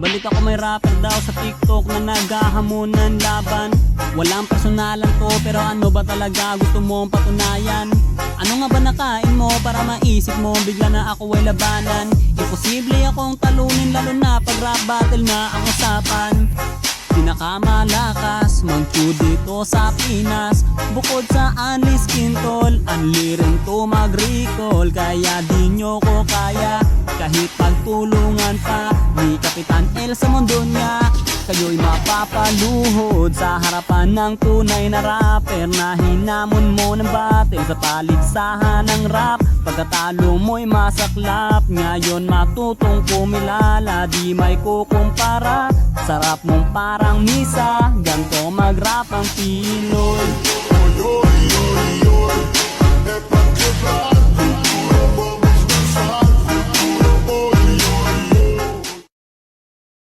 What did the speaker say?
Balik ako may rapper daw sa TikTok na naghahamon ng laban. Walang personalan to pero ano ba talaga gusto mong patunayan? Ano nga ba nakain mo para maisip mo bigla na ako ay labanan? Imposible akong talunin lalo na pag rap battle na ang usapan. Pinakamalakas mag-chew dito sa Pinas. Bukod sa Unli Skin Tol, unli rin to mag-recall. Kaya di nyo ko kaya kahit pagtulungan pa ni Kapitan El sa mundo niya. Kayo'y mapapaluhod sa harapan ng tunay na rapper na hinamon mo ng battle sa paligsahan ng rap. Pagkatalo mo'y masaklap, ngayon matutong kumilala, di may kukumpara. Sarap mong parang misa, ganto mag-rap ang Pinoy. Oy, oy, oy, oy,